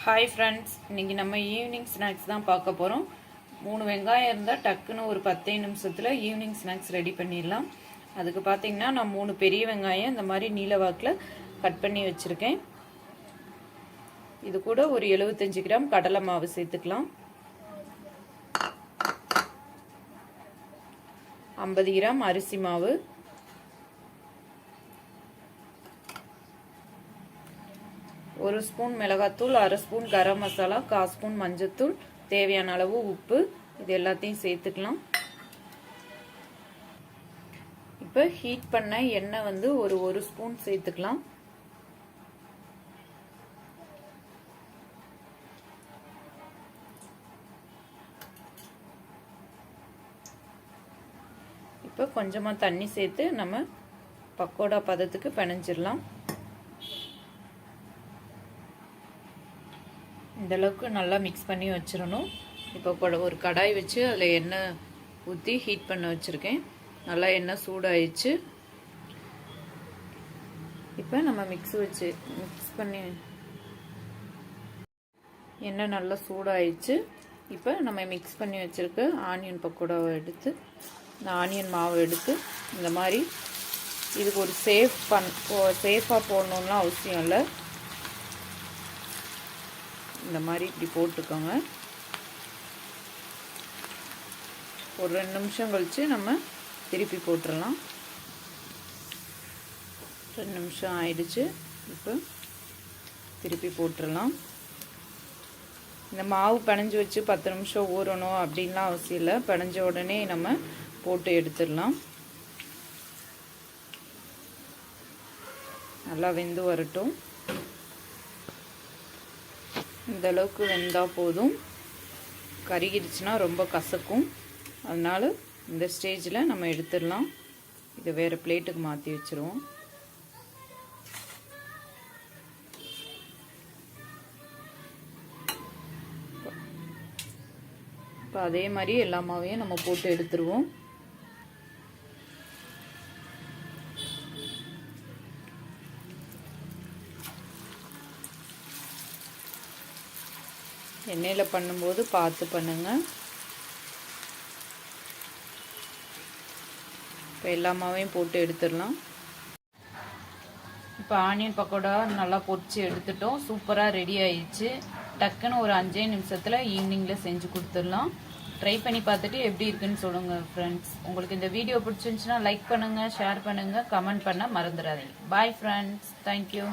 Hi friends, இன்றைக்கி நம்ம evening snacks தான் பார்க்க போகிறோம். 3 வெங்காயம் இருந்தால் டக்குன்னு ஒரு 10 நிமிஷத்தில் ஈவினிங் ஸ்நாக்ஸ் ரெடி பண்ணிடலாம். அதுக்கு பார்த்தீங்கன்னா நான் 3 பெரிய வெங்காயம் இந்த மாதிரி நீல வாக்கில் கட் பண்ணி வச்சுருக்கேன். இது கூட ஒரு 75 கிராம் கடலை மாவு சேர்த்துக்கலாம். 50 கிராம் அரிசி மாவு, ஒரு ஸ்பூன் மிளகாத்தூள், அரை ஸ்பூன் கரம் மசாலா, 1/4 ஸ்பூன் மஞ்சத்தூள், தேவையான அளவு உப்பு, இது எல்லாத்தையும் சேர்த்துக்கலாம். இப்போ ஹீட் பண்ண எண்ணெய் வந்து ஒரு ஸ்பூன் சேர்த்துக்கலாம். இப்போ கொஞ்சமாக தண்ணி சேர்த்து நம்ம பக்கோடா பதத்துக்கு பிணைஞ்சிடலாம். இந்த அளவுக்கு நல்லா மிக்ஸ் பண்ணி வச்சிடணும். இப்போ ஒரு கடாய் வச்சு அதில் எண்ணெய் ஊற்றி ஹீட் பண்ண வச்சுருக்கேன். நல்லா எண்ணெய் சூடாயிடுச்சு. இப்போ நம்ம மிக்ஸ் பண்ணி எண்ணெய் நல்லா சூடாயிடுச்சு. இப்போ நம்ம மிக்ஸ் பண்ணி வச்சுருக்க ஆனியன் பக்கோடாவை எடுத்து இந்த ஆனியன் மாவை எடுத்து இந்த மாதிரி இதுக்கு ஒரு சேஃபாக போடணும்லாம் அவசியம் இல்லை. இந்த மாதிரி இப்படி போட்டுக்கோங்க. ஒரு 2 நிமிஷம் கழித்து நம்ம திருப்பி போட்டுடலாம். 2 நிமிஷம் ஆயிடுச்சு. இப்போ திருப்பி போட்டுடலாம். இந்த மாவு பிணைஞ்சு வச்சு 10 நிமிஷம் ஊறணும் அப்படின்லாம் அவசியம் இல்லை. பிணைஞ்ச உடனே நம்ம போட்டு எடுத்துடலாம். நல்லா வெந்து வரட்டும். இந்த அளவுக்கு வெந்தால் போதும். கருகிடுச்சுன்னா ரொம்ப கசக்கும். அதனால் இந்த ஸ்டேஜில் நம்ம எடுத்துடலாம். இதை வேறு பிளேட்டுக்கு மாற்றி வச்சுருவோம். இப்போ அதே மாதிரி எல்லா மாவையும் நம்ம போட்டு எடுத்துருவோம். எண்ணெயில் பண்ணும்போது பார்த்து பண்ணுங்க. இப்போ எல்லா மாவையும் போட்டு எடுத்துடலாம். இப்போ ஆனியன் பக்கோடா நல்லா பொரிச்சு எடுத்துட்டோம். சூப்பராக ரெடி ஆயிடுச்சு. டக்குன்னு ஒரு 5 நிமிஷத்தில் ஈவினிங்கில் செஞ்சு கொடுத்துடலாம். ட்ரை பண்ணி பார்த்துட்டு எப்படி இருக்குன்னு சொல்லுங்கள் ஃப்ரெண்ட்ஸ். உங்களுக்கு இந்த வீடியோ பிடிச்சிருந்துச்சுன்னா லைக் பண்ணுங்கள், ஷேர் பண்ணுங்கள், கமெண்ட் பண்ண மறந்துடாதீங்க. Bye friends, thank you.